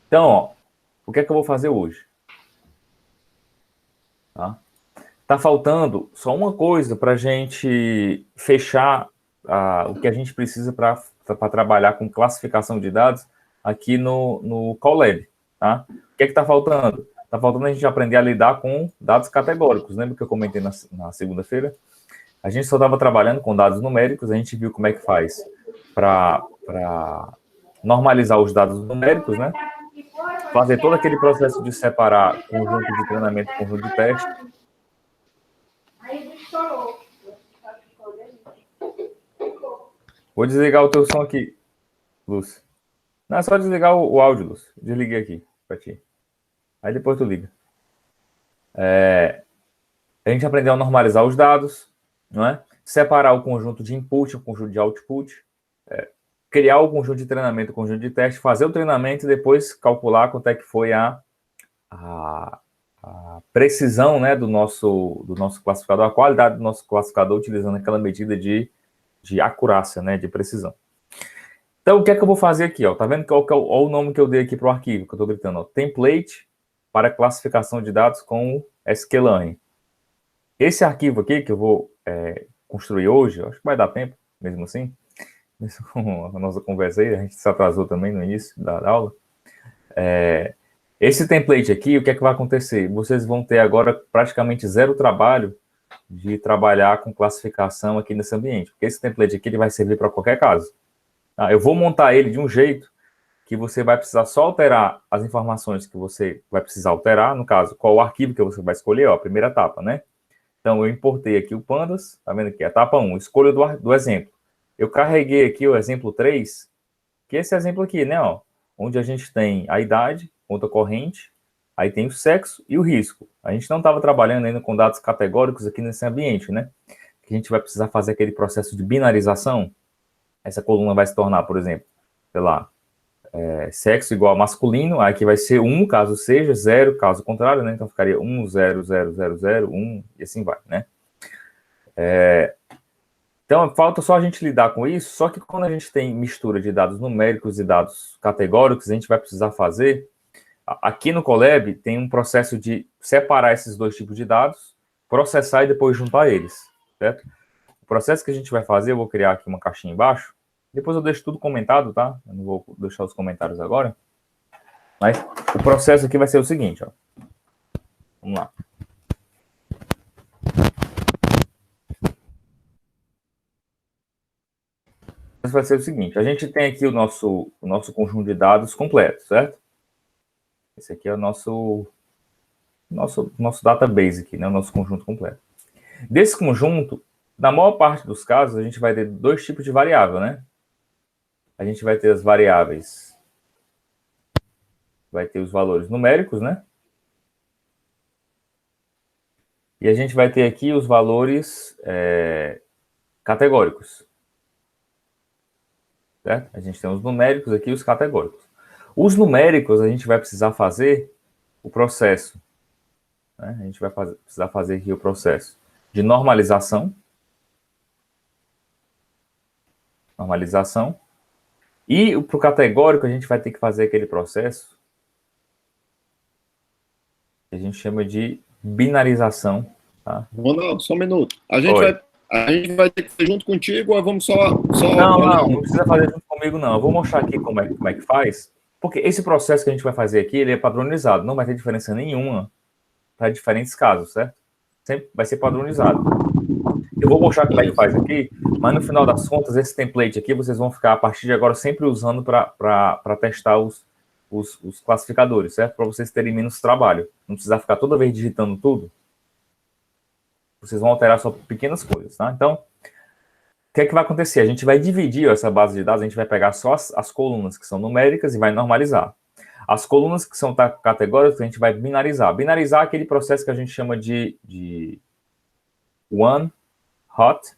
Então, ó, o que é que eu vou fazer hoje? Tá faltando só uma coisa para a gente fechar o que a gente precisa para trabalhar com classificação de dados aqui no Colab, tá? O que é que está faltando? Está faltando a gente aprender a lidar com dados categóricos. Lembra que eu comentei na segunda-feira? A gente só estava trabalhando com dados numéricos, a gente viu como é que faz para normalizar os dados numéricos, né? Fazer todo aquele processo de separar conjunto de treinamento, conjunto de teste. Vou desligar o teu som aqui, Lúcio. Não, é só desligar o áudio, Lúcio. Desliguei aqui para ti. Aí depois tu liga. A gente aprendeu a normalizar os dados, não é? Separar o conjunto de input, o conjunto de output, criar o conjunto de treinamento, o conjunto de teste, fazer o treinamento e depois calcular quanto é que foi a precisão, né, do nosso classificador, a qualidade do nosso classificador utilizando aquela medida de acurácia, né, de precisão. Então, o que é que eu vou fazer aqui? Ó? Tá vendo qual é o nome que eu dei aqui para o arquivo, que eu estou gritando? Ó, template para classificação de dados com sklearn. Esse arquivo aqui, que eu vou construir hoje, acho que vai dar tempo, mesmo assim, mesmo com a nossa conversa aí, a gente se atrasou também no início da aula. Esse template aqui, o que é que vai acontecer? Vocês vão ter agora praticamente zero trabalho de trabalhar com classificação aqui nesse ambiente, porque esse template aqui ele vai servir para qualquer caso. Eu vou montar ele de um jeito que você vai precisar só alterar as informações que você vai precisar alterar, no caso, qual o arquivo que você vai escolher, ó, a primeira etapa, né? Então, eu importei aqui o Pandas, tá vendo aqui? Etapa 1, escolha do exemplo. Eu carreguei aqui o exemplo 3, que é esse exemplo aqui, né, ó, onde a gente tem a idade, conta corrente, aí tem o sexo e o risco. A gente não estava trabalhando ainda com dados categóricos aqui nesse ambiente, né? Que a gente vai precisar fazer aquele processo de binarização. Essa coluna vai se tornar, por exemplo, sei lá, sexo igual a masculino, aí aqui vai ser 1, caso seja, 0, caso contrário, né? Então ficaria 1, 0, 0, 0, 0, 1, e assim vai, né? Então, falta só a gente lidar com isso, só que quando a gente tem mistura de dados numéricos e dados categóricos, a gente vai precisar fazer, aqui no Colab, tem um processo de separar esses dois tipos de dados, processar e depois juntar eles, certo? O processo que a gente vai fazer, eu vou criar aqui uma caixinha embaixo, depois eu deixo tudo comentado, tá? Eu não vou deixar os comentários agora. Mas o processo aqui vai ser o seguinte, ó. Vamos lá. O processo vai ser o seguinte, a gente tem aqui o nosso conjunto de dados completo, certo? Esse aqui é o nosso database aqui, né? O nosso conjunto completo. Desse conjunto, na maior parte dos casos, a gente vai ter dois tipos de variável, né? A gente vai ter as variáveis, vai ter os valores numéricos, né? E a gente vai ter aqui os valores categóricos. Certo? A gente tem os numéricos aqui e os categóricos. Os numéricos, a gente vai precisar fazer o processo. Né? A gente vai precisar fazer aqui o processo de normalização. Normalização. E para o categórico, a gente vai ter que fazer aquele processo que a gente chama de binarização. Tá? Ronaldo, só um minuto. A gente vai ter que fazer junto contigo ou vamos só Não precisa fazer junto comigo, não. Eu vou mostrar aqui como é que faz, porque esse processo que a gente vai fazer aqui, ele é padronizado, não vai ter diferença nenhuma para diferentes casos, certo? Sempre vai ser padronizado. Eu vou mostrar como é que faz aqui, mas no final das contas, esse template aqui, vocês vão ficar, a partir de agora, sempre usando para testar os classificadores, certo? Para vocês terem menos trabalho. Não precisar ficar toda vez digitando tudo. Vocês vão alterar só pequenas coisas, tá? Então, o que é que vai acontecer? A gente vai dividir essa base de dados, a gente vai pegar só as colunas que são numéricas e vai normalizar. As colunas que são categóricas, a gente vai binarizar. Binarizar é aquele processo que a gente chama de one hot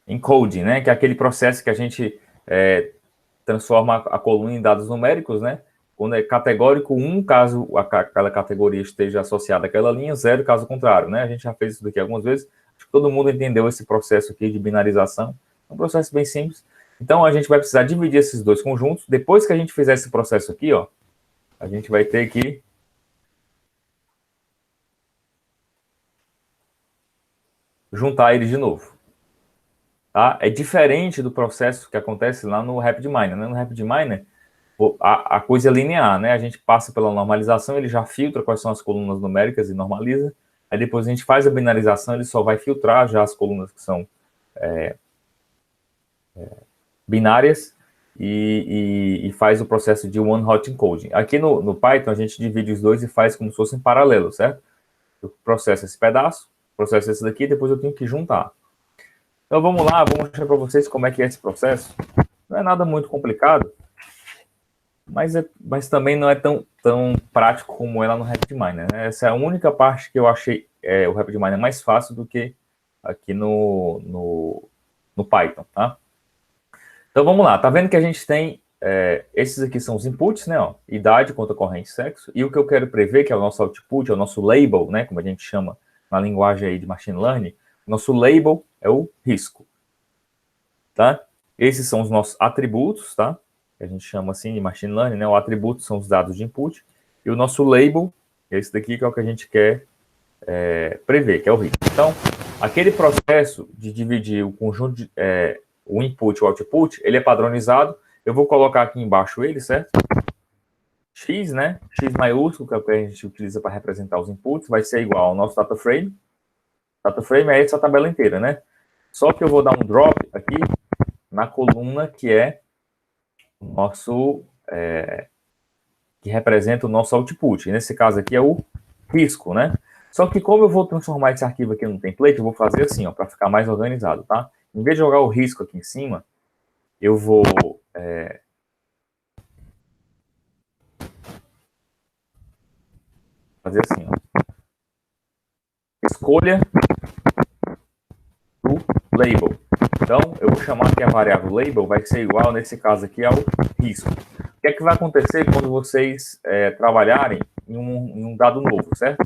encoding, né? Que é aquele processo que a gente transforma a coluna em dados numéricos, né? Quando é categórico 1, caso aquela categoria esteja associada àquela linha, 0, caso contrário, né? A gente já fez isso daqui algumas vezes. Acho que todo mundo entendeu esse processo aqui de binarização. É um processo bem simples. Então, a gente vai precisar dividir esses dois conjuntos. Depois que a gente fizer esse processo aqui, ó, a gente vai ter que juntar eles de novo. Tá? É diferente do processo que acontece lá no RapidMiner, né? No RapidMiner, a coisa é linear, né? A gente passa pela normalização, ele já filtra quais são as colunas numéricas e normaliza. Aí depois a gente faz a binarização, ele só vai filtrar já as colunas que são binárias e faz o processo de one-hot encoding. Aqui no Python, a gente divide os dois e faz como se fosse em paralelo, certo? Eu processo esse pedaço, processo esse daqui, depois eu tenho que juntar. Então vamos lá, vou mostrar para vocês como é que é esse processo. Não é nada muito complicado, mas também não é tão prático como é lá no RapidMiner, né? Essa é a única parte que eu achei o RapidMiner mais fácil do que aqui no Python, tá? Então vamos lá, tá vendo que a gente tem, esses aqui são os inputs, né, ó, idade, conta corrente, sexo, e o que eu quero prever, que é o nosso output, é o nosso label, né, como a gente chama na linguagem aí de machine learning, nosso label é o risco, tá? Esses são os nossos atributos, tá? Que a gente chama assim de machine learning, né, o atributo são os dados de input, e o nosso label, esse daqui que é o que a gente quer prever, que é o risco. Então, aquele processo de dividir o conjunto de, o input e o output, ele é padronizado. Eu vou colocar aqui embaixo ele, certo? X, né? X maiúsculo, que é o que a gente utiliza para representar os inputs, vai ser igual ao nosso data frame. Data frame é essa tabela inteira, né? Só que eu vou dar um drop aqui na coluna que é o nosso, que representa o nosso output. Nesse caso aqui é o risco, né? Só que como eu vou transformar esse arquivo aqui no template, eu vou fazer assim, ó, para ficar mais organizado, tá? Em vez de jogar o risco aqui em cima, eu vou fazer assim, ó. Escolha o label. Então, eu vou chamar que a variável label vai ser igual, nesse caso aqui, ao risco. O que é que vai acontecer quando vocês trabalharem em um dado novo, certo?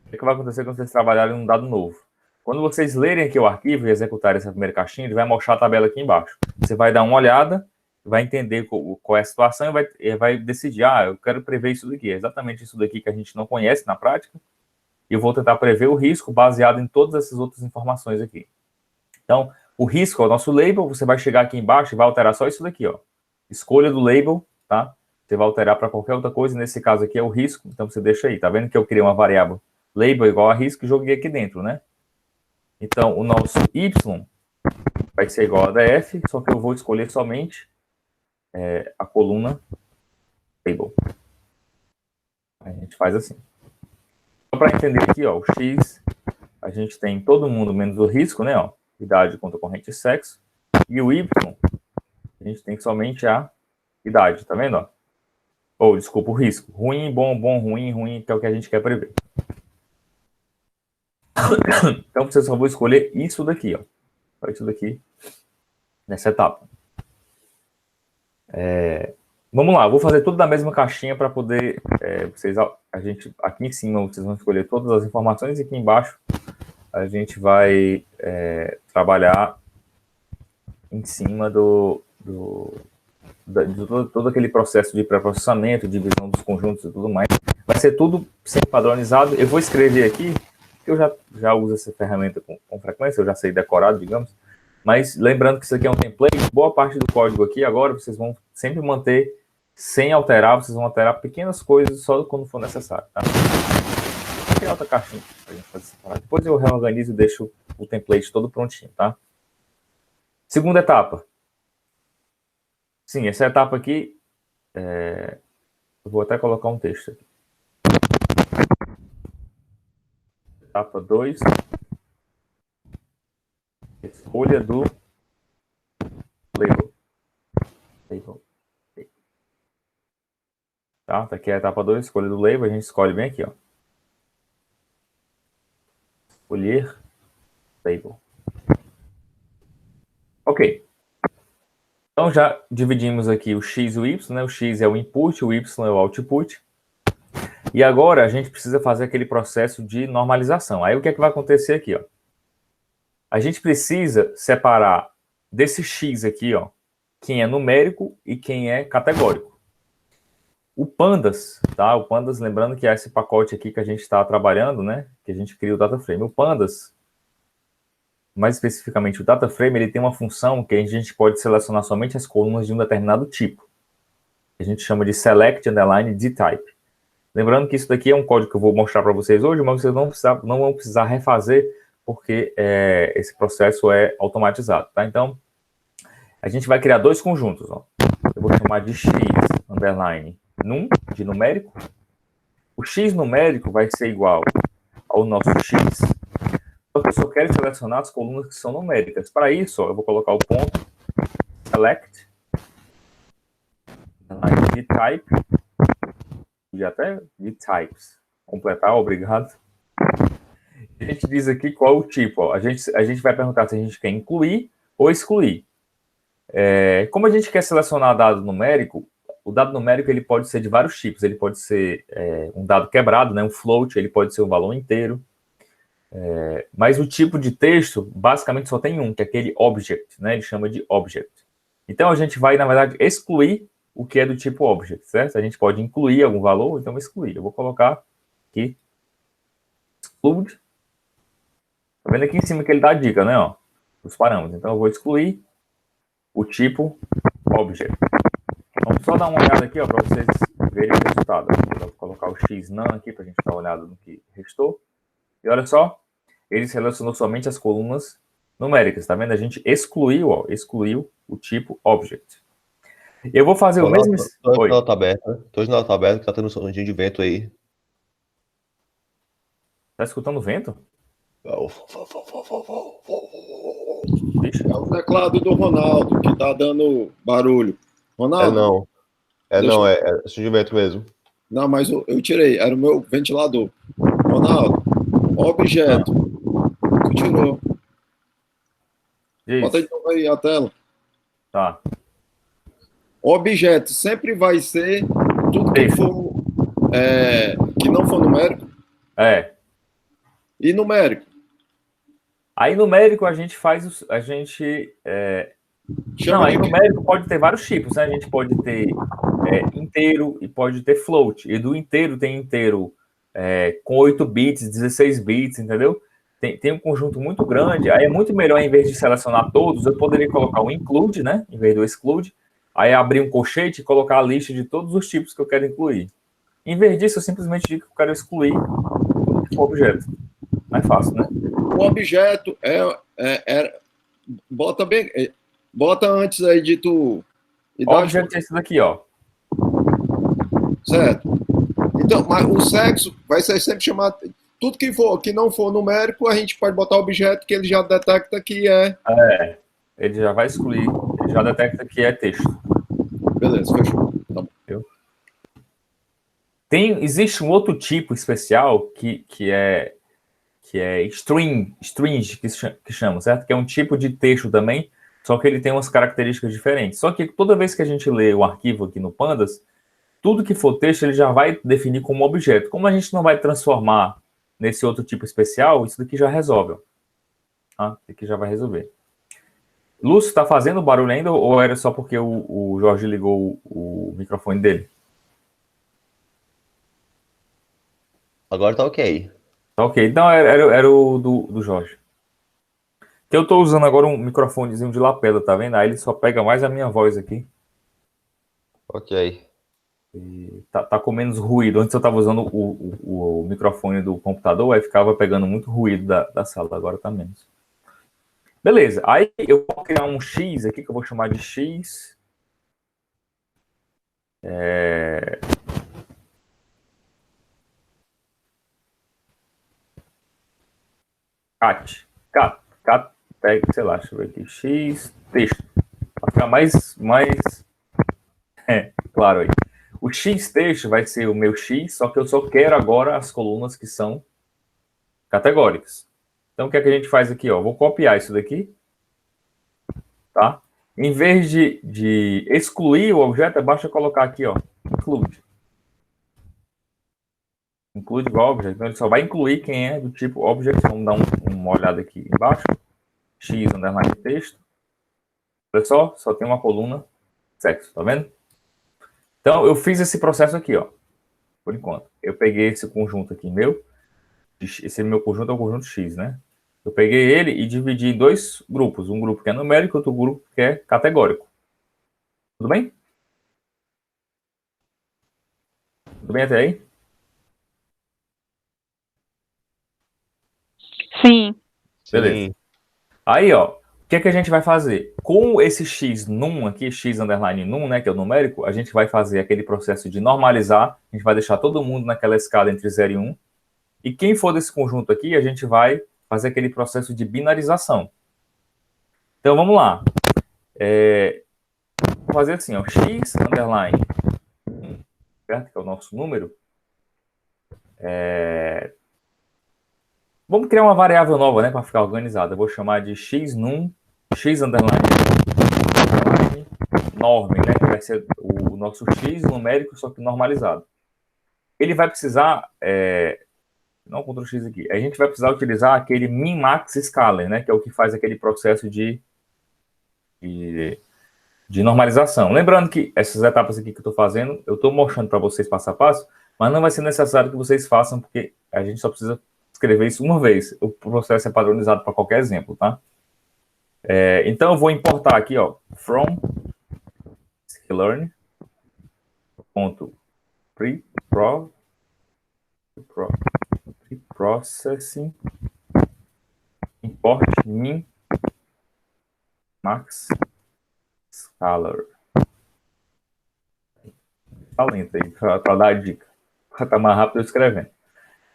O que é que vai acontecer quando vocês trabalharem em um dado novo? Quando vocês lerem aqui o arquivo e executarem essa primeira caixinha, ele vai mostrar a tabela aqui embaixo. Você vai dar uma olhada, vai entender qual é a situação e vai decidir, eu quero prever isso daqui. É exatamente isso daqui que a gente não conhece na prática. E eu vou tentar prever o risco baseado em todas essas outras informações aqui. Então, o risco é o nosso label, você vai chegar aqui embaixo e vai alterar só isso daqui, ó. Escolha do label, tá? Você vai alterar para qualquer outra coisa, nesse caso aqui é o risco, então você deixa aí. Tá vendo que eu criei uma variável label igual a risco e joguei aqui dentro, né? Então, o nosso y vai ser igual a df, só que eu vou escolher somente a coluna label. A gente faz assim. Só para entender aqui, ó, o x, a gente tem todo mundo menos o risco, né, ó, idade, conta corrente e sexo. E o y, a gente tem somente a idade, tá vendo, ó? Ou, desculpa, o risco. Ruim, bom, bom, ruim, ruim, que é o que a gente quer prever. Então, você só vou escolher isso daqui, ó. Só isso daqui, nessa etapa. Vamos lá, eu vou fazer tudo na mesma caixinha para poder, aqui em cima vocês vão escolher todas as informações e aqui embaixo a gente vai trabalhar em cima de todo aquele processo de pré-processamento, divisão dos conjuntos e tudo mais. Vai ser tudo sempre padronizado. Eu vou escrever aqui, que eu já uso essa ferramenta com frequência, eu já sei decorado, digamos. Mas lembrando que isso aqui é um template, boa parte do código aqui agora vocês vão sempre manter sem alterar, vocês vão alterar pequenas coisas só quando for necessário, tá? Vou criar outra caixinha pra gente fazer separado. Depois eu reorganizo e deixo o template todo prontinho, tá? Segunda etapa. Sim, essa etapa aqui, eu vou até colocar um texto aqui. Etapa 2. Escolha do label. Tá aqui a etapa 2, escolha do label, a gente escolhe bem aqui, ó. Escolher label. Ok. Então já dividimos aqui o x e o y, né? O x é o input, o y é o output. E agora a gente precisa fazer aquele processo de normalização. Aí o que é que vai acontecer aqui, ó? a gente precisa separar desse X aqui, ó, quem é numérico e quem é categórico. O Pandas, tá? O Pandas, lembrando que é esse pacote aqui que a gente está trabalhando, né? Que a gente cria o data frame. O Pandas, mais especificamente o data frame, ele tem uma função que a gente pode selecionar somente as colunas de um determinado tipo. A gente chama de select underline dtype. Lembrando que isso daqui é um código que eu vou mostrar para vocês hoje, mas vocês não vão precisar refazer, porque esse processo é automatizado, tá? Então, a gente vai criar dois conjuntos, ó. Eu vou chamar de x underline num, de numérico. O x numérico vai ser igual ao nosso x, só que eu só quero selecionar as colunas que são numéricas. Para isso, ó, eu vou colocar o ponto select de type, e até de types. Completar, obrigado. A gente diz aqui qual é o tipo. Ó. A gente vai perguntar se a gente quer incluir ou excluir. Como a gente quer selecionar dado numérico, o dado numérico ele pode ser de vários tipos. Ele pode ser um dado quebrado, né, um float, ele pode ser um valor inteiro. Mas o tipo de texto, basicamente, só tem um, que é aquele object, né? Ele chama de object. Então, a gente vai, na verdade, excluir o que é do tipo object, certo? A gente pode incluir algum valor, então excluir. Eu vou colocar aqui, exclude. Tá vendo aqui em cima que ele dá a dica, né? Ó, os parâmetros. Então, eu vou excluir o tipo object. Vamos só dar uma olhada aqui, ó, para vocês verem o resultado. Vou colocar o x none aqui para a gente dar uma olhada no que restou. E olha só, ele selecionou somente as colunas numéricas, tá vendo? A gente excluiu, ó, excluiu o tipo object. Eu vou fazer o mesmo... Tô de nota aberta, que tá tendo um sondinho de vento aí. Tá escutando vento? É o teclado do Ronaldo que tá dando barulho. Ronaldo? É som de vento mesmo. Não, mas eu tirei, era o meu ventilador. Ronaldo, objeto. Tu tirou. Isso. Bota de novo aí a tela. Tá. Objeto sempre vai ser tudo que for que não for numérico. E numérico. Aí numérico a gente faz não, aí numérico pode ter vários tipos, né? A gente pode ter inteiro e pode ter float. E do inteiro tem inteiro com 8 bits, 16 bits, entendeu? Tem um conjunto muito grande. Aí é muito melhor, em vez de selecionar todos, eu poderia colocar o include, né? Em vez do exclude. Aí abrir um colchete e colocar a lista de todos os tipos que eu quero incluir. Em vez disso, eu simplesmente digo que eu quero excluir o objeto. Mais fácil, né? O objeto bota antes aí de tu... Objeto é esse daqui, ó. Certo. Então, mas o sexo vai ser sempre chamado... Tudo que não for numérico, a gente pode botar objeto que ele já detecta que ele já vai excluir, ele já detecta que é texto. Beleza, fechou. Tá bom. Existe um outro tipo especial que é string, que chama, certo? Que é um tipo de texto também, só que ele tem umas características diferentes. Só que toda vez que a gente lê o arquivo aqui no Pandas, tudo que for texto ele já vai definir como objeto. Como a gente não vai transformar nesse outro tipo especial, isso daqui já resolve. Tá? Isso aqui já vai resolver. Lúcio, está fazendo barulho ainda ou era só porque o Jorge ligou o microfone dele? Agora tá ok. Tá ok, então era o do Jorge. Que eu estou usando agora um microfonezinho de lapela, tá vendo? Aí ele só pega mais a minha voz aqui. Ok. E tá com menos ruído. Antes eu estava usando o microfone do computador, aí ficava pegando muito ruído da sala, agora tá menos. Beleza, aí eu vou criar um X aqui, que eu vou chamar de X. Cat, sei lá, deixa eu ver aqui. X, texto. Para ficar mais claro aí. O X texto vai ser o meu X, só que eu só quero agora as colunas que são categóricas. Então, o que é que a gente faz aqui? Ó? Vou copiar isso daqui. Tá? Em vez de excluir o objeto, basta colocar aqui, ó, include. Include igual objeto. Então, ele só vai incluir quem é do tipo object. Vamos dar uma olhada aqui embaixo. x underline texto. Olha só tem uma coluna sexo, tá vendo? Então, eu fiz esse processo aqui, ó, por enquanto. Eu peguei esse conjunto aqui meu, esse meu conjunto é o conjunto x, né? Eu peguei ele e dividi em dois grupos, um grupo que é numérico e outro grupo que é categórico. Tudo bem? Tudo bem até aí? Sim. Beleza. Sim. Aí, ó, o que é que a gente vai fazer? Com esse x num aqui, x underline num, né, que é o numérico, a gente vai fazer aquele processo de normalizar, a gente vai deixar todo mundo naquela escala entre 0 e 1, e quem for desse conjunto aqui, a gente vai fazer aquele processo de binarização. Então, vamos lá. Vou fazer assim, ó, x underline, certo? Que é o nosso número. Vamos criar uma variável nova, né, para ficar organizada. Eu vou chamar de x num, x underline norm, né, que vai ser o nosso x numérico, só que normalizado. Ele vai precisar, não Ctrl X aqui, a gente vai precisar utilizar aquele min-max scaler, né, que é o que faz aquele processo de normalização. Lembrando que essas etapas aqui que eu estou fazendo, eu estou mostrando para vocês passo a passo, mas não vai ser necessário que vocês façam, porque a gente só precisa escrever isso uma vez. O processo é padronizado para qualquer exemplo, tá? Então, eu vou importar aqui, ó, from preprocessing import min max scalar. Talento aí, para dar a dica. Para estar mais rápido escrevendo.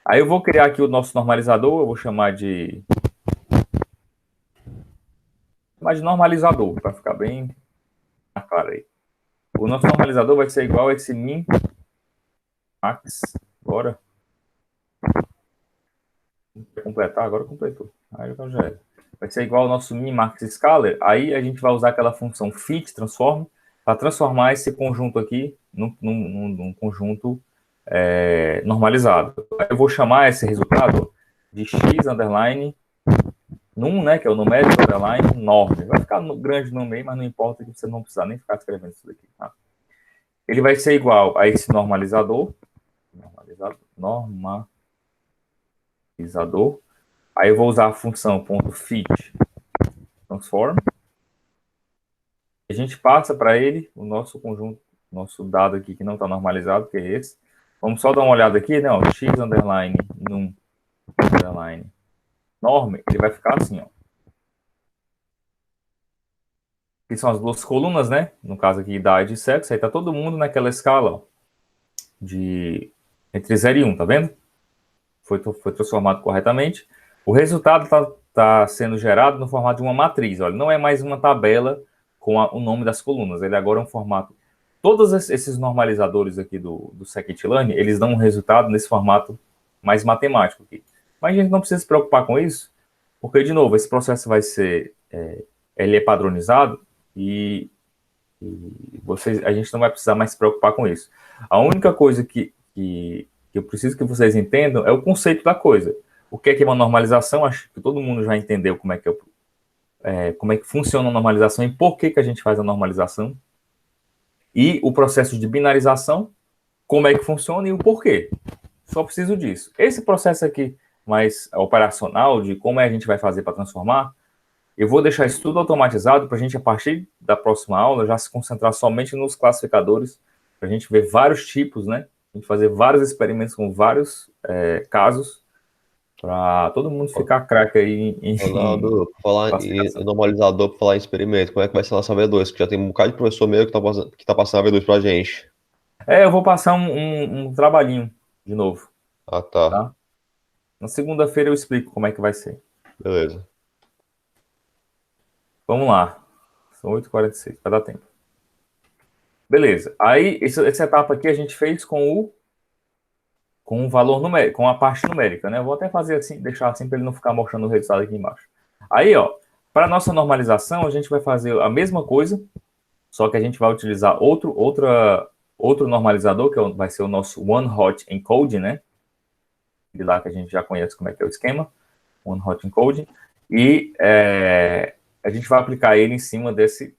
Aí eu vou criar aqui o nosso normalizador, eu vou chamar de normalizador, para ficar bem claro aí. O nosso normalizador vai ser igual a esse min max. Agora. Completar, agora completou. Aí então já era. Vai ser igual ao nosso min max scalar. Aí a gente vai usar aquela função fit transform para transformar esse conjunto aqui num conjunto normalizado. Aí eu vou chamar esse resultado de x underline num, né, que é o numérico underline norm. Vai ficar grande no meio, mas não importa, que você não precisa nem ficar escrevendo isso daqui, tá? Ele vai ser igual a esse normalizador. Aí eu vou usar a função .fit transform. A gente passa para ele o nosso conjunto, nosso dado aqui que não está normalizado, que é esse. Vamos só dar uma olhada aqui, né? Ó, x underline num underline norm, ele vai ficar assim, ó. Que são as duas colunas, né? No caso aqui, idade e sexo. Aí tá todo mundo naquela escala, ó, de entre 0 e 1, tá vendo? Foi transformado corretamente. O resultado está sendo gerado no formato de uma matriz. Olha, não é mais uma tabela com o nome das colunas. Ele agora é um formato. Todos esses normalizadores aqui do scikit-learn, eles dão um resultado nesse formato mais matemático aqui. Mas a gente não precisa se preocupar com isso, porque, de novo, esse processo vai ser... ele é padronizado e a gente não vai precisar mais se preocupar com isso. A única coisa que eu preciso que vocês entendam é o conceito da coisa. O que é uma normalização? Acho que todo mundo já entendeu como é que funciona a normalização e por que a gente faz a normalização. E o processo de binarização, como é que funciona e o porquê. Só preciso disso. Esse processo aqui, mais operacional, de como a gente vai fazer para transformar, eu vou deixar isso tudo automatizado para a gente, a partir da próxima aula, já se concentrar somente nos classificadores, para a gente ver vários tipos, né? A gente fazer vários experimentos com vários casos, para todo mundo ficar craque aí em Ronaldo, falar em normalizador, para falar em experimento, como é que vai ser a nossa V2? Que já tem um bocado de professor meu que tá passando a V2 pra gente. Eu vou passar um trabalhinho de novo. Ah, tá. Tá? Na segunda-feira eu explico como é que vai ser. Beleza. Vamos lá. São 8h46, vai dar tempo. Beleza. Aí, essa etapa aqui a gente fez com o valor numérico, com a parte numérica, né? Eu vou até fazer assim, deixar assim para ele não ficar mostrando o resultado aqui embaixo. Aí, ó, para nossa normalização, a gente vai fazer a mesma coisa, só que a gente vai utilizar outro normalizador, que vai ser o nosso One Hot Encoding, né? De lá que a gente já conhece como é que é o esquema, One Hot Encoding. E a gente vai aplicar ele em cima desse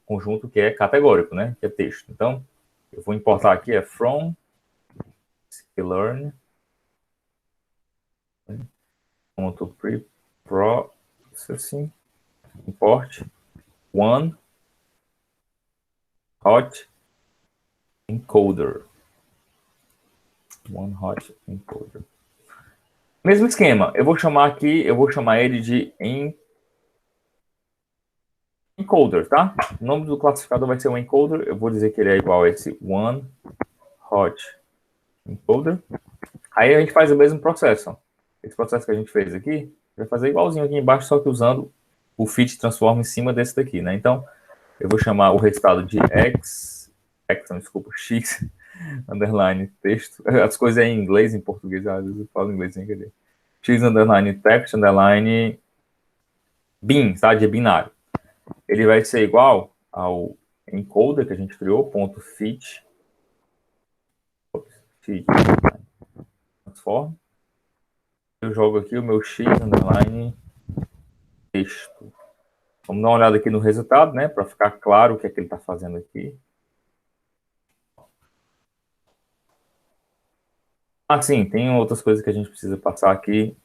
conjunto que é categórico, né? Que é texto. Então, eu vou importar aqui, from sklearn, ponto preprocessing, import one hot encoder. One hot encoder. Mesmo esquema, eu vou chamar ele de encoder, tá? O nome do classificador vai ser um encoder. Eu vou dizer que ele é igual a esse one hot encoder. Aí a gente faz o mesmo processo. Ó. Esse processo que a gente fez aqui, vai fazer igualzinho aqui embaixo, só que usando o fit transform em cima desse daqui, né? Então, eu vou chamar o resultado de x underline texto. As coisas é em inglês, em português, às vezes eu falo inglês sem querer. X underline text underline bin, tá? De binário. Ele vai ser igual ao encoder que a gente criou, ponto fit transform. Eu jogo aqui o meu x underline texto. Vamos dar uma olhada aqui no resultado, né? Para ficar claro o que é que ele está fazendo aqui. Sim, tem outras coisas que a gente precisa passar aqui.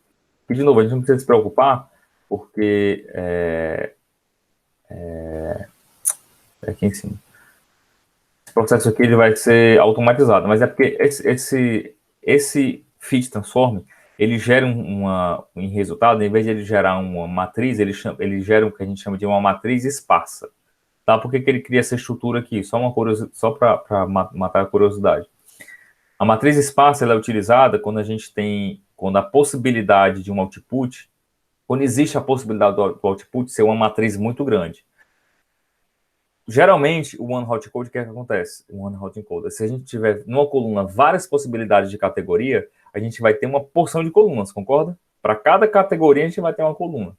E, de novo, a gente não precisa se preocupar, porque aqui em cima. Esse processo aqui ele vai ser automatizado, mas é porque esse feed transform, ele gera em resultado, em vez de ele gerar uma matriz, ele gera o que a gente chama de uma matriz esparsa. Tá? Por que ele cria essa estrutura aqui? Só para matar a curiosidade. A matriz esparsa ela é utilizada quando a possibilidade de um output, quando existe a possibilidade do output ser uma matriz muito grande. Geralmente, o One Hot Encode, o que é que acontece? O One Hot Encoder, se a gente tiver numa coluna várias possibilidades de categoria, a gente vai ter uma porção de colunas, concorda? Para cada categoria, a gente vai ter uma coluna.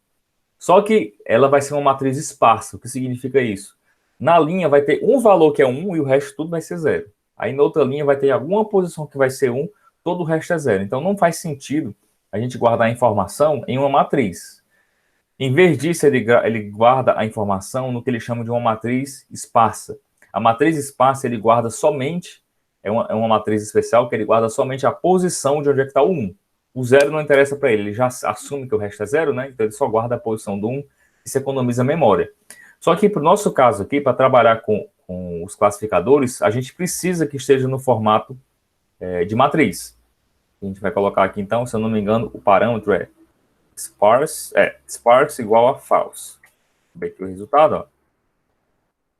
Só que ela vai ser uma matriz esparsa. O que significa isso? Na linha vai ter um valor que é 1 e o resto tudo vai ser 0. Aí na outra linha vai ter alguma posição que vai ser 1, todo o resto é 0. Então não faz sentido a gente guardar a informação em uma matriz. Em vez disso, ele guarda a informação no que ele chama de uma matriz esparsa. A matriz esparsa ele guarda somente, é uma matriz especial que ele guarda somente a posição de onde é que está o 1. O 0 não interessa para ele já assume que o resto é 0, né? Então ele só guarda a posição do 1 e se economiza memória. Só que para o nosso caso aqui, para trabalhar com os classificadores, a gente precisa que esteja no formato de matriz. A gente vai colocar aqui então, se eu não me engano, o parâmetro é sparse igual a false. Vou ver aqui o resultado, ó.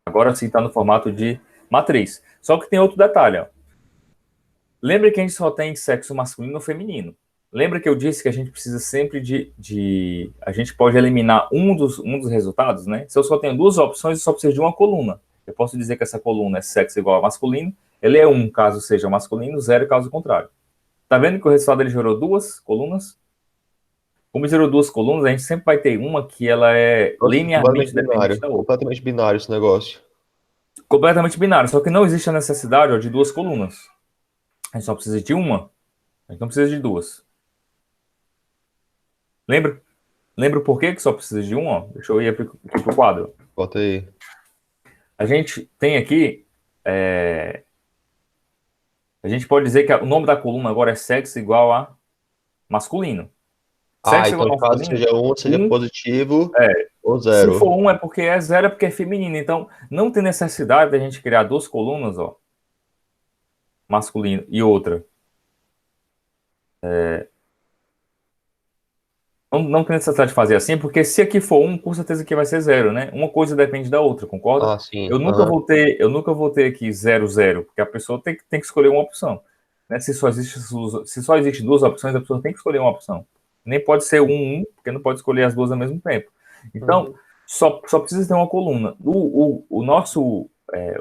Agora sim está no formato de matriz. Só que tem outro detalhe, ó. Lembra que a gente só tem sexo masculino ou feminino. Lembra que eu disse que a gente precisa sempre a gente pode eliminar um dos resultados, né? Se eu só tenho duas opções, eu só preciso de uma coluna. Eu posso dizer que essa coluna é sexo igual a masculino, ele é 1 caso seja masculino, 0 caso contrário. Tá vendo que o resultado ele gerou duas colunas? Como gerou duas colunas, a gente sempre vai ter uma que ela é linearmente dependente da outra. Completamente binário esse negócio. Completamente binário, só que não existe a necessidade de duas colunas. A gente só precisa de uma, a gente não precisa de duas. Lembra o porquê que só precisa de uma? Deixa eu ir aqui pro quadro. Bota aí. A gente tem aqui... A gente pode dizer que o nome da coluna agora é sexo igual a masculino. Então caso seja 1, seja positivo ou 0. Se for 1 é porque é 0, é porque é feminino. Então, não tem necessidade da gente criar duas colunas, ó. Masculino e outra. Não tem necessidade de fazer assim, porque se aqui for 1, com certeza aqui vai ser 0, né? Uma coisa depende da outra, concorda? Sim. Eu nunca vou ter aqui 0, 0, porque a pessoa tem que escolher uma opção. Né? Se só existe duas opções, a pessoa tem que escolher uma opção. Nem pode ser 1, porque não pode escolher as duas ao mesmo tempo. Então, só precisa ter uma coluna. O nosso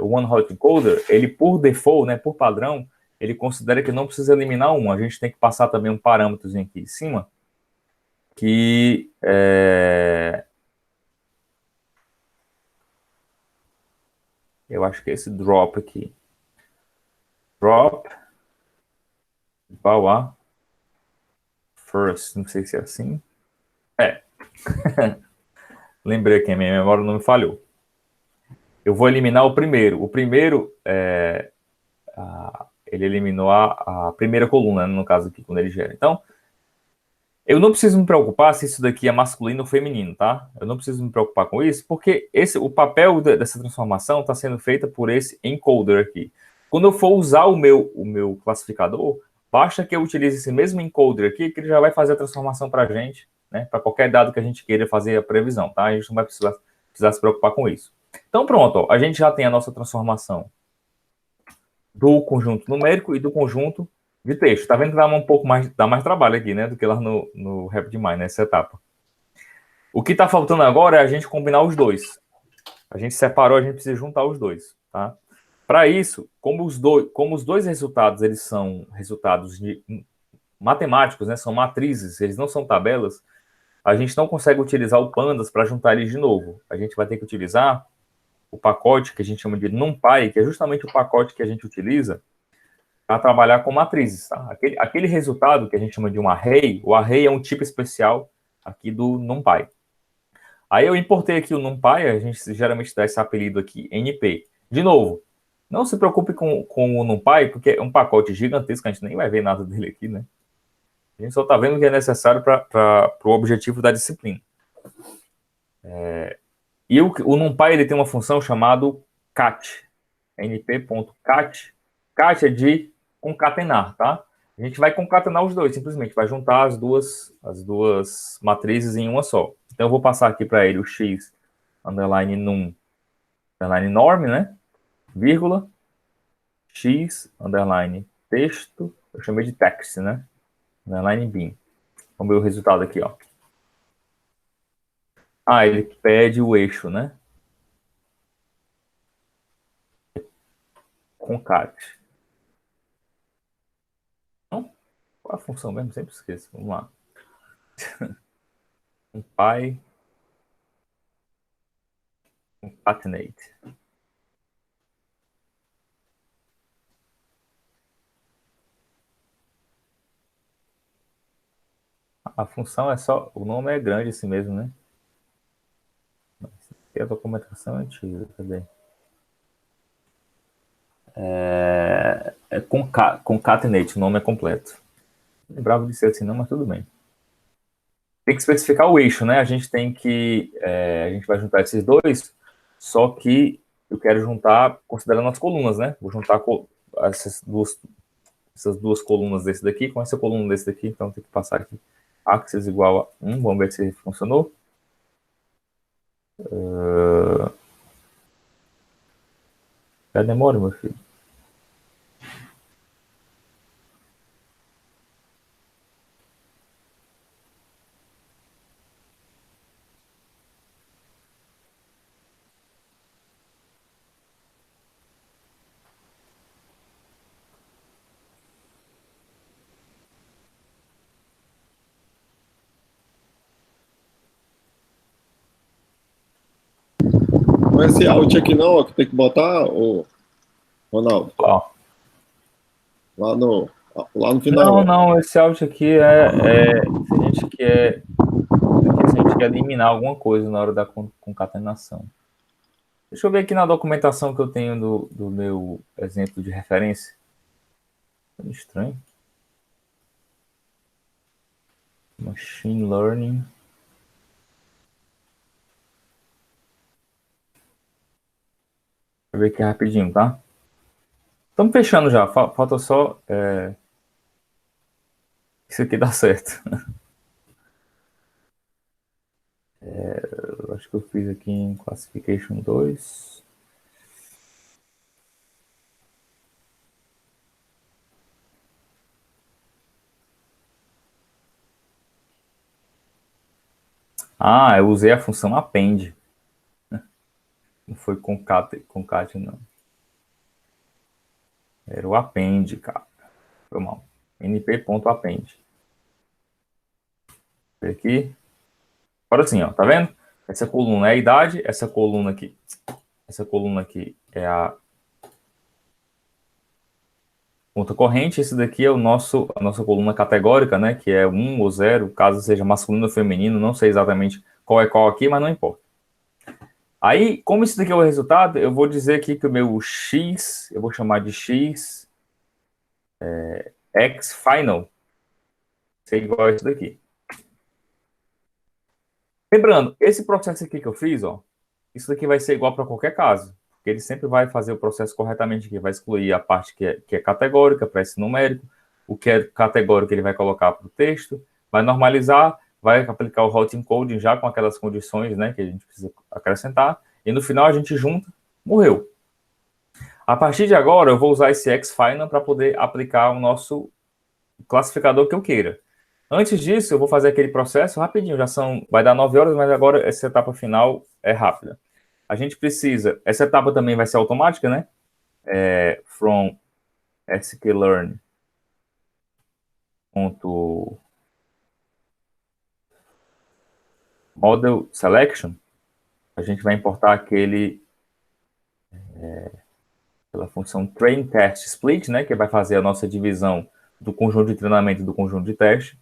One Hot Encoder, ele por default, né, por padrão, ele considera que não precisa eliminar um. A gente tem que passar também um parâmetrozinho aqui em cima, que eu acho que é esse drop aqui. Drop igual a first. Não sei se é assim. Lembrei que a minha memória não me falhou. Eu vou eliminar o primeiro. O primeiro, ele eliminou a primeira coluna, no caso aqui, quando ele gera. Então, eu não preciso me preocupar se isso daqui é masculino ou feminino, tá? Eu não preciso me preocupar com isso, porque o papel dessa transformação está sendo feita por esse encoder aqui. Quando eu for usar o meu classificador, basta que eu utilize esse mesmo encoder aqui, que ele já vai fazer a transformação para a gente, né? Para qualquer dado que a gente queira fazer a previsão, tá? A gente não vai precisar se preocupar com isso. Então, pronto, ó, a gente já tem a nossa transformação do conjunto numérico e do conjunto de texto. Tá vendo que dá mais trabalho aqui, né, do que lá no RapidMine, nessa etapa. O que está faltando agora é a gente combinar os dois. A gente separou, a gente precisa juntar os dois, tá? Para isso, como os dois resultados, eles são resultados matemáticos, né, são matrizes, eles não são tabelas, a gente não consegue utilizar o pandas para juntar eles de novo. A gente vai ter que utilizar o pacote que a gente chama de NumPy, que é justamente o pacote que a gente utiliza para trabalhar com matrizes. Tá? Aquele resultado que a gente chama de um array, o array é um tipo especial aqui do NumPy. Aí eu importei aqui o NumPy, a gente geralmente dá esse apelido aqui, NP. De novo, não se preocupe com o NumPy, porque é um pacote gigantesco, a gente nem vai ver nada dele aqui, né? A gente só está vendo o que é necessário para o objetivo da disciplina. E o NumPy ele tem uma função chamada cat, np.cat. Cat é de concatenar, tá? A gente vai concatenar os dois, simplesmente, vai juntar as duas matrizes em uma só. Então eu vou passar aqui para ele o x underline num underline norm, né? Vírgula x underline texto, eu chamei de text, né? Underline bin. Vamos ver o resultado aqui, ó. Ah, ele pede o eixo, né? Concat. Não? Qual a função mesmo? Sempre esqueço. Vamos lá. Pi concatenate. A função é só... O nome é grande assim mesmo, né? E a documentação é antiga. Cadê? É concatenate. O nome é completo. Não lembrava de ser assim não, mas tudo bem. Tem que especificar o eixo, né? A gente tem que... a gente vai juntar esses dois, só que eu quero juntar considerando as colunas, né? Vou juntar essas duas colunas desse daqui com essa coluna desse daqui, então tem que passar aqui axis igual a 1, vamos ver se funcionou. Já demora, meu filho. Não é esse out aqui não, ó, que tem que botar, ô, Ronaldo, Ó. lá no final. Não, Ó. não, esse out aqui se a gente quer eliminar alguma coisa na hora da concatenação. Deixa eu ver aqui na documentação que eu tenho do meu exemplo de referência. Estranho. Machine Learning. Deixa eu ver aqui rapidinho, tá? Estamos fechando já. Falta só isso aqui dar certo. Eu acho que eu fiz aqui em Classification 2. Ah, eu usei a função append. Não foi concat, não. Era o append, cara. Foi mal. np.append. Aqui. Agora sim, ó. Tá vendo? Essa coluna é a idade. Essa coluna aqui é a Ponto corrente, esse daqui é a nossa coluna categórica, né? Que é 1 ou 0, caso seja masculino ou feminino, não sei exatamente qual é qual aqui, mas não importa. Aí, como isso daqui é o resultado, eu vou dizer aqui que o meu X, eu vou chamar de X X final, ser igual a isso daqui. Lembrando, esse processo aqui que eu fiz, ó, isso daqui vai ser igual para qualquer caso, porque ele sempre vai fazer o processo corretamente aqui, vai excluir a parte que é categórica para esse numérico, o que é categórico ele vai colocar para o texto, vai normalizar, vai aplicar o hot encoding já com aquelas condições, né, que a gente precisa acrescentar, e no final a gente junta, morreu. A partir de agora, eu vou usar esse xFinal para poder aplicar o nosso classificador que eu queira. Antes disso, eu vou fazer aquele processo rapidinho, vai dar 9 horas, mas agora essa etapa final é rápida. A gente precisa, essa etapa também vai ser automática, né? From sklearn model selection, a gente vai importar pela função train test split, né? Que vai fazer a nossa divisão do conjunto de treinamento e do conjunto de teste.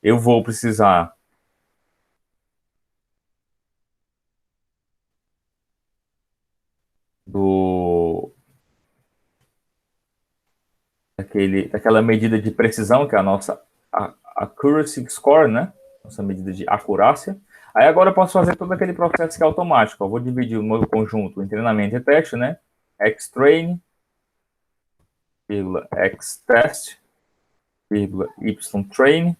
Eu vou precisar daquela medida de precisão, que é a nossa accuracy score, né? Nossa medida de acurácia. Aí agora eu posso fazer todo aquele processo que é automático. Eu vou dividir o meu conjunto em treinamento e teste, né? Xtrain, xtest, ytrain,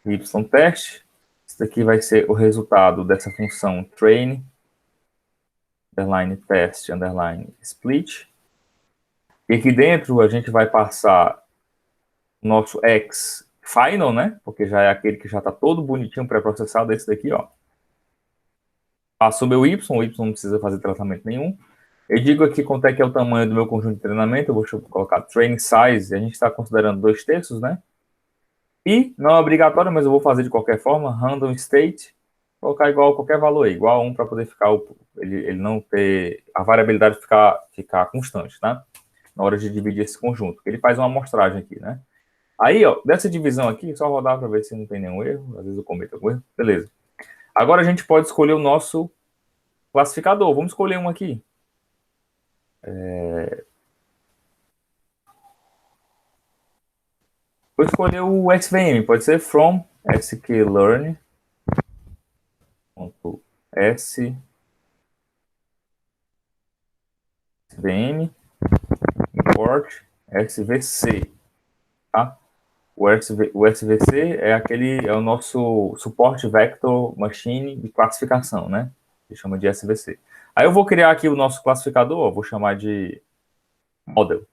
ytest. Isso aqui vai ser o resultado dessa função train, underline test, underline split. E aqui dentro a gente vai passar o nosso X final, né? Porque já é aquele que já está todo bonitinho pré-processado, esse daqui, ó. Passo o meu Y, o Y não precisa fazer tratamento nenhum. Eu digo aqui quanto é que é o tamanho do meu conjunto de treinamento, eu vou colocar training size, a gente está considerando 2/3, né? E não é obrigatório, mas eu vou fazer de qualquer forma, random state, colocar igual a qualquer valor aí, igual a 1 para poder ficar, ele não ter, a variabilidade ficar constante, tá? Na hora de dividir esse conjunto. Ele faz uma amostragem aqui, né? Aí, ó, dessa divisão aqui, só rodar para ver se não tem nenhum erro. Às vezes eu cometo algum erro. Beleza. Agora a gente pode escolher o nosso classificador. Vamos escolher um aqui. Vou escolher o SVM. Pode ser from sklearn. SVM import SVC. Tá? O SVC é o nosso suporte vector machine de classificação, né? Que chama de SVC. Aí eu vou criar aqui o nosso classificador, ó, vou chamar de model.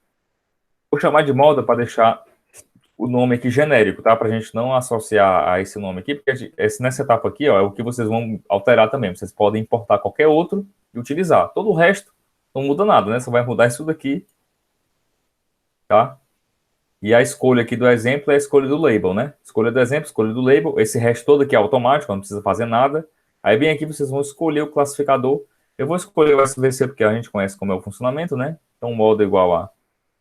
Vou chamar de model para deixar o nome aqui genérico, tá? Para a gente não associar a esse nome aqui, porque nessa etapa aqui, ó, é o que vocês vão alterar também. Vocês podem importar qualquer outro e utilizar. Todo o resto não muda nada, né? Só vai mudar isso daqui, tá? E a escolha aqui do exemplo é a escolha do label, né? Escolha do exemplo, escolha do label. Esse resto todo aqui é automático, não precisa fazer nada. Aí bem aqui vocês vão escolher o classificador. Eu vou escolher o SVC porque a gente conhece como é o funcionamento, né? Então, model igual a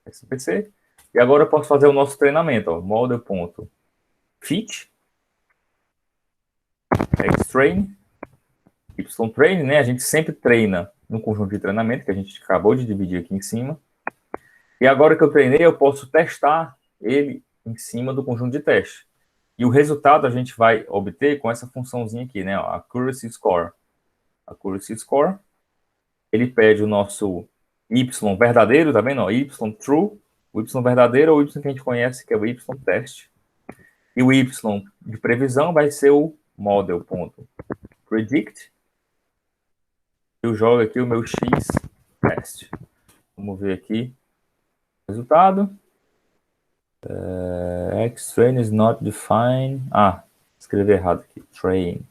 SVC. E agora eu posso fazer o nosso treinamento, ó. Model.fit, xtrain, ytrain, né? A gente sempre treina no conjunto de treinamento que a gente acabou de dividir aqui em cima. E agora que eu treinei, eu posso testar ele em cima do conjunto de teste. E o resultado a gente vai obter com essa funçãozinha aqui, né? A accuracy score. Accuracy score. Ele pede o nosso Y verdadeiro, tá vendo? Y true. O Y verdadeiro é o Y que a gente conhece, que é o Y teste. E o Y de previsão vai ser o model.predict. Eu jogo aqui o meu X teste. Vamos ver aqui. Resultado. Xtrain is not defined. Escrevi errado aqui. Train.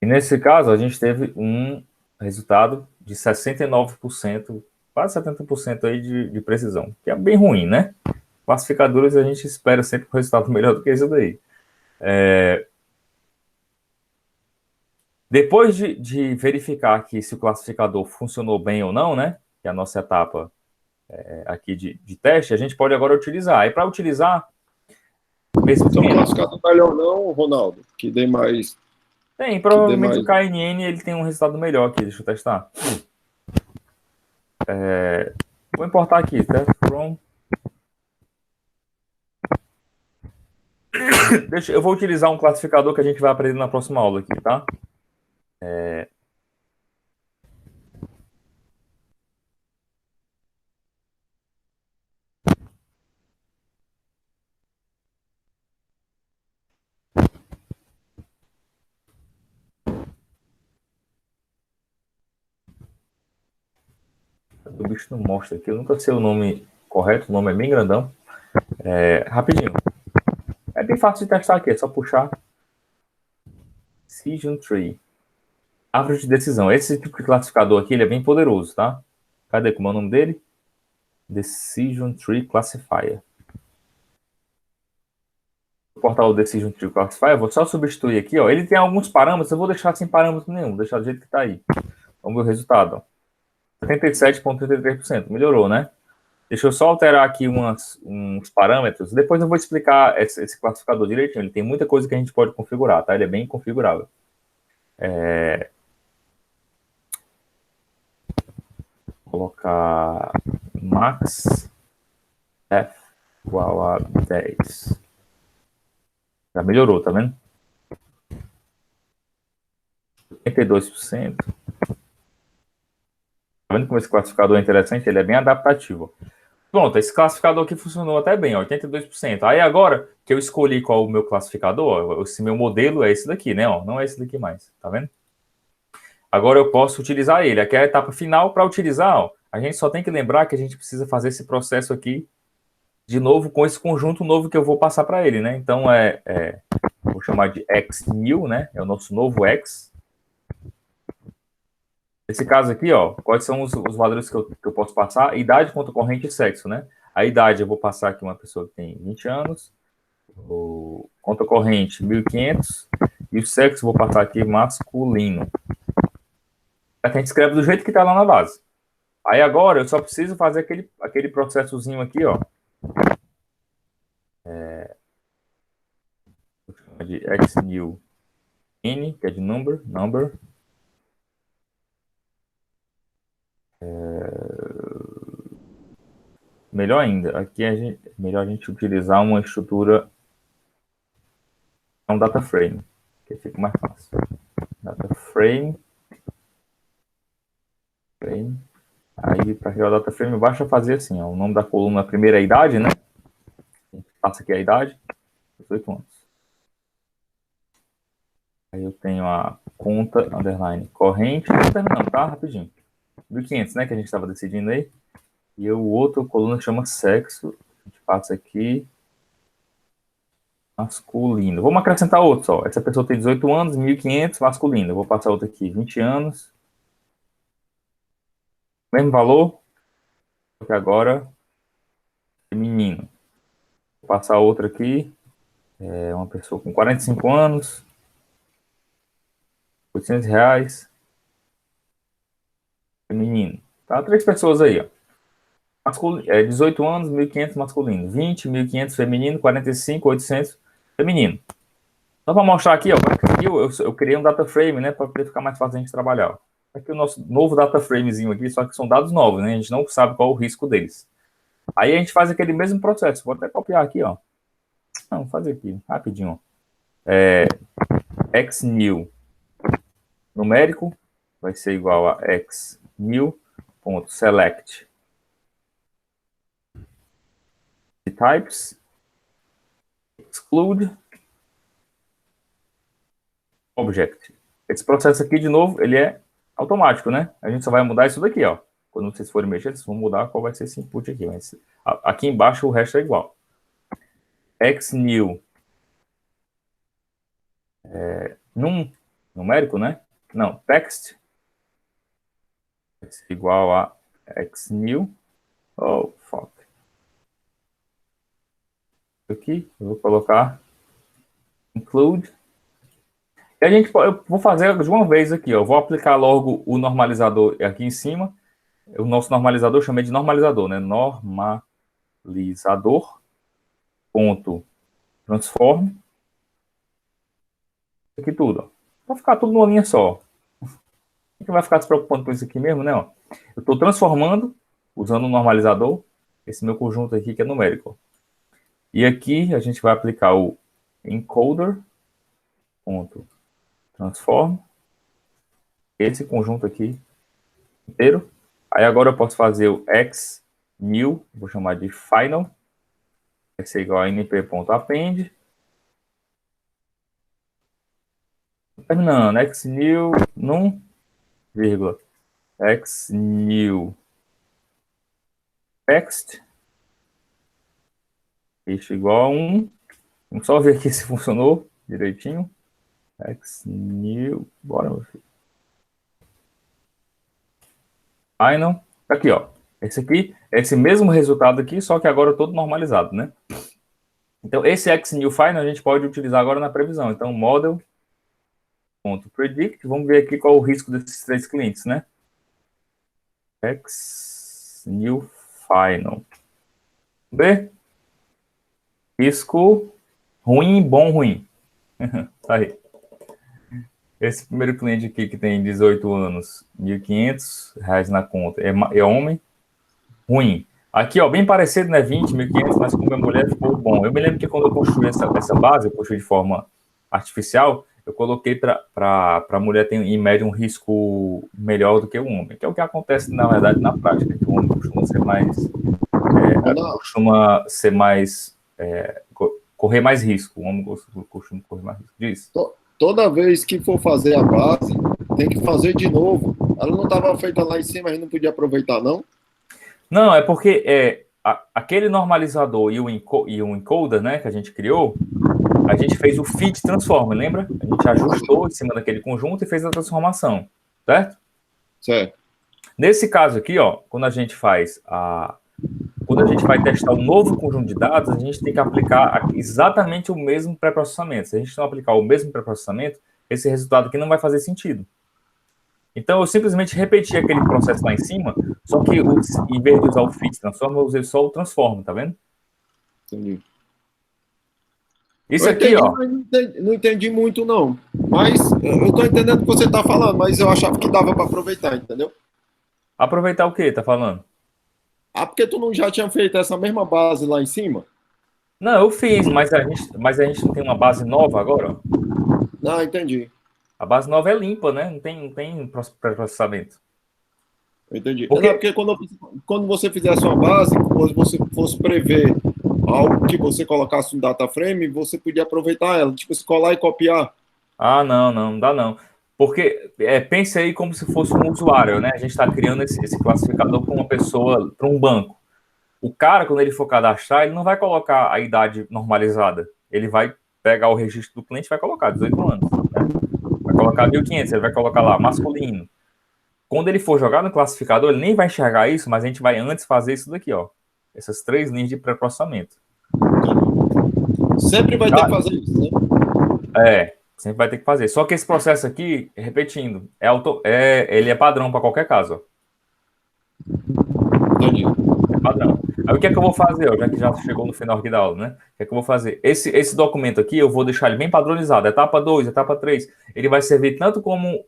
E nesse caso, a gente teve um resultado de 69%, quase 70% aí de precisão, que é bem ruim, né? Classificadores a gente espera sempre um resultado melhor do que isso daí. Depois de verificar aqui se o classificador funcionou bem ou não, né? Que é a nossa etapa aqui de teste, a gente pode agora utilizar. Aí, para utilizar, mesmo Então, esquema. classificado melhor não, Ronaldo, que dê mais. Tem, Que dê provavelmente mais. o KNN ele tem um resultado melhor aqui. Deixa eu testar. Vou importar aqui, test from. Eu vou utilizar um classificador que a gente vai aprender na próxima aula aqui, tá? O bicho não mostra aqui. Eu nunca sei o nome correto. O nome é bem grandão. Rapidinho. É bem fácil de testar aqui. É só puxar. Decision Tree. Árvore de decisão. Esse tipo de classificador aqui, ele é bem poderoso, tá? Cadê? Como é o nome dele? Decision Tree Classifier. Vou cortar o Decision Tree Classifier. Vou só substituir aqui, ó. Ele tem alguns parâmetros. Eu vou deixar sem parâmetro nenhum. Vou deixar do jeito que tá aí. Vamos ver o resultado, ó. 77,33%. Melhorou, né? Deixa eu só alterar aqui uns parâmetros. Depois eu vou explicar esse classificador direitinho. Ele tem muita coisa que a gente pode configurar, tá? Ele é bem configurável. Colocar max f igual a 10. Já melhorou, tá vendo? 82%. Tá vendo como esse classificador é interessante? Ele é bem adaptativo. Pronto, esse classificador aqui funcionou até bem, 82%. Aí agora que eu escolhi qual é o meu classificador, esse meu modelo é esse daqui, né? Ó, não é esse daqui mais, tá vendo? Agora eu posso utilizar ele. Aqui é a etapa final. Para utilizar, ó, a gente só tem que lembrar que a gente precisa fazer esse processo aqui de novo com esse conjunto novo que eu vou passar para ele, né? Então vou chamar de xnew, né? É o nosso novo x. Nesse caso aqui, ó, quais são os valores que eu posso passar? Idade, conta corrente e sexo, né? A idade eu vou passar aqui uma pessoa que tem 20 anos, o conta corrente 1.500 e o sexo vou passar aqui masculino. A gente escreve do jeito que está lá na base. Aí agora eu só preciso fazer aquele processozinho aqui, ó. De xnew n, que é de number. Melhor ainda, aqui melhor a gente utilizar uma estrutura, um data frame, que fica mais fácil. Data frame. Aí, para criar o data frame, basta fazer assim, ó, o nome da coluna, a primeira é a idade, né? A gente passa aqui a idade, 18 anos. Aí eu tenho a conta, underline, corrente, tô terminando, tá? Rapidinho. 1.500, né, que a gente estava decidindo aí. E o outro coluna chama sexo, a gente passa aqui, masculino. Vamos acrescentar outro só. Essa pessoa tem 18 anos, 1.500, masculino. Eu vou passar outra aqui, 20 anos. Mesmo valor, só que agora, feminino. Vou passar outra aqui, uma pessoa com 45 anos, R$ 800, feminino. Tá? 3 pessoas aí, ó. 18 anos, 1.500 masculino. 20, 1.500 feminino. 45, 800 feminino. Só para mostrar aqui, ó, eu criei um data frame, né, para poder ficar mais fácil a gente trabalhar. Ó. Aqui o nosso novo data framezinho aqui, só que são dados novos, né? A gente não sabe qual é o risco deles. Aí a gente faz aquele mesmo processo. Vou até copiar aqui, ó. Não, vou fazer aqui, rapidinho. Xnew numérico vai ser igual a xnew.select types exclude object. Esse processo aqui, de novo, ele é automático, né? A gente só vai mudar isso daqui, ó. Quando vocês forem mexer, vocês vão mudar qual vai ser esse input aqui. Mas aqui embaixo o resto é igual. Xnew numérico, né? Não, text vai ser igual a xnew. Oh, fuck. Aqui, eu vou colocar include. E eu vou fazer de uma vez aqui, ó. Eu vou aplicar logo o normalizador aqui em cima. O nosso normalizador, eu chamei de normalizador, né? Normalizador, ponto, transform. Aqui tudo, ó. Vai ficar tudo numa linha só. A gente vai ficar se preocupando com isso aqui mesmo, né? Ó. Eu estou transformando, usando o normalizador, esse meu conjunto aqui que é numérico. E aqui a gente vai aplicar o encoder, ponto, transform, esse conjunto aqui inteiro. Aí agora eu posso fazer o x new, vou chamar de final, vai ser igual a np.append. Terminando, x new num, vírgula, x new text, isso igual a 1. Vamos só ver aqui se funcionou direitinho. X new, bora, meu filho. Final, aqui, ó. Esse aqui é esse mesmo resultado aqui, só que agora todo normalizado, né? Então, esse x new final a gente pode utilizar agora na previsão. Então, model.predict, vamos ver aqui qual é o risco desses 3 clientes, né? X new final. B. Risco ruim, bom, ruim. Tá aí. Esse primeiro cliente aqui que tem 18 anos, R$ 1.500 na conta, é homem, ruim. Aqui, ó, bem parecido, né? 20, 1.500, mas como é mulher, ficou bom. Eu me lembro que quando eu construí essa base, eu construí de forma artificial, eu coloquei para a mulher ter, em média, um risco melhor do que o homem, que é o que acontece, na verdade, na prática, que o homem costuma ser mais, correr mais risco. O homem costuma correr mais risco. Diz. Toda vez que for fazer a base, tem que fazer de novo. Ela não estava feita lá em cima, a gente não podia aproveitar, não? Não, é porque aquele normalizador e o encoder, né, que a gente criou, a gente fez o fit transform, lembra? A gente ajustou em cima daquele conjunto e fez a transformação, certo? Certo. Nesse caso aqui, ó, quando a gente vai testar um novo conjunto de dados, a gente tem que aplicar exatamente o mesmo pré-processamento. Se a gente não aplicar o mesmo pré-processamento, esse resultado aqui não vai fazer sentido. Então, eu simplesmente repeti aquele processo lá em cima, só que em vez de usar o fit transform, eu usei só o transform, tá vendo? Entendi. Isso aqui, ó. Não entendi muito, não. Mas eu tô entendendo o que você tá falando, mas eu achava que dava para aproveitar, entendeu? Aproveitar o quê? Tá falando? Ah, porque tu não já tinha feito essa mesma base lá em cima? Não, eu fiz, mas a gente não tem uma base nova agora? Não, entendi. A base nova é limpa, né? Não tem pré-processamento. Eu entendi. Porque quando você fizesse uma base, quando você fosse prever algo que você colocasse no data frame, você podia aproveitar ela, tipo, se colar e copiar. Ah, não dá não. Porque pense aí como se fosse um usuário, né? A gente está criando esse classificador para uma pessoa, para um banco. O cara, quando ele for cadastrar, ele não vai colocar a idade normalizada. Ele vai pegar o registro do cliente e vai colocar 18 anos. Né? Vai colocar 1.500, ele vai colocar lá masculino. Quando ele for jogar no classificador, ele nem vai enxergar isso, mas a gente vai antes fazer isso daqui, ó. Essas 3 linhas de pré-processamento. Sempre vai ter que fazer isso, né? Sempre vai ter que fazer. Só que esse processo aqui, repetindo, ele é padrão para qualquer caso. Entendi. É padrão. Aí o que é que eu vou fazer, ó, já que já chegou no final aqui da aula, né? O que é que eu vou fazer? Esse documento aqui, eu vou deixar ele bem padronizado. Etapa 2, etapa 3. Ele vai servir tanto como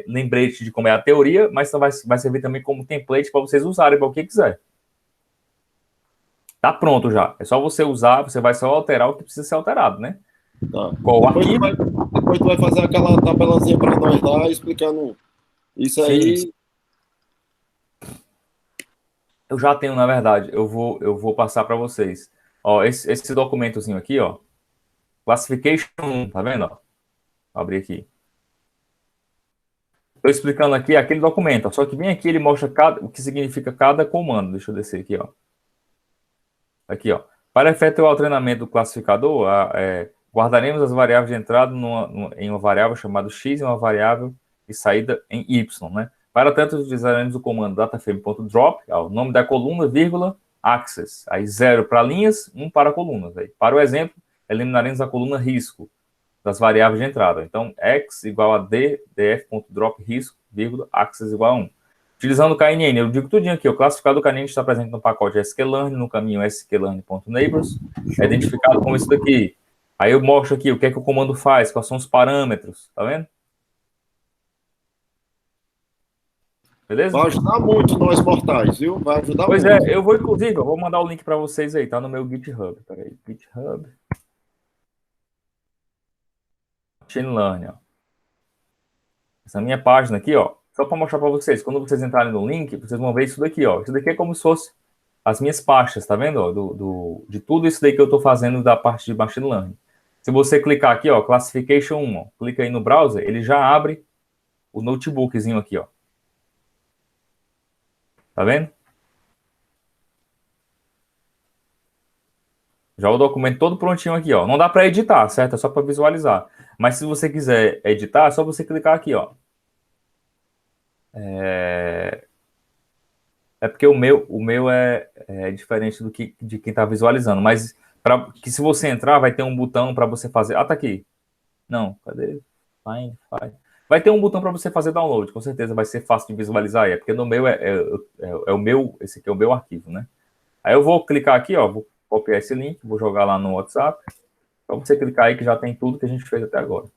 lembrete de como é a teoria, mas vai servir também como template para vocês usarem para o que quiser. Tá pronto já. É só você usar, você vai só alterar o que precisa ser alterado, né? Tá. Qual o arquivo? Depois tu vai fazer aquela tabelazinha para nós lá, explicando isso aí. Sim. Eu já tenho, na verdade. Eu vou passar para vocês. Ó, esse documentozinho aqui, ó. Classification 1, tá vendo? Ó? Vou abrir aqui. Estou explicando aqui aquele documento, ó, só que bem aqui ele mostra o que significa cada comando. Deixa eu descer aqui, ó. Aqui, ó. Para efetuar o treinamento do classificador, guardaremos as variáveis de entrada em uma variável chamada x e uma variável de saída em y, né? Para tanto, utilizaremos o comando dataframe.drop, o nome da coluna, vírgula, axis. Aí 0 para linhas, 1 para colunas. Aí, para o exemplo, eliminaremos a coluna risco. das variáveis de entrada. Então, x igual a d, df.drop risco, vírgula, access igual a 1. Utilizando o KNN, eu digo tudinho aqui, o classificado do KNN está presente no pacote sklearn, no caminho sklearn.neighbors, é identificado como isso daqui. Aí eu mostro aqui o que é que o comando faz, quais são os parâmetros, tá vendo? Beleza? Vai ajudar muito nós mortais, viu? Vai ajudar Pois muito. é, eu vou, inclusive, eu vou mandar o link para vocês aí, tá no meu GitHub. Peraí, GitHub. Machine Learning, ó. Essa minha página aqui, ó, só para mostrar para vocês, quando vocês entrarem no link, vocês vão ver isso daqui, ó. Isso daqui é como se fosse as minhas pastas, tá vendo? Ó, de tudo isso daí que eu estou fazendo da parte de Machine Learning. Se você clicar aqui, ó, Classification 1, ó, clica aí no browser, ele já abre o notebookzinho aqui, ó. Tá vendo? Já o documento todo prontinho aqui, ó. Não dá para editar, certo? É só para visualizar. Mas se você quiser editar, é só você clicar aqui, ó. É porque o meu é diferente de quem está visualizando. Mas que se você entrar, vai ter um botão para você fazer. Ah, tá aqui. Não, cadê? Find. Vai ter um botão para você fazer download. Com certeza vai ser fácil de visualizar aí. É porque no meu é o meu. Esse aqui é o meu arquivo, né? Aí eu vou clicar aqui, ó. Vou copiar esse link, vou jogar lá no WhatsApp. Para você clicar aí que já tem tudo que a gente fez até agora.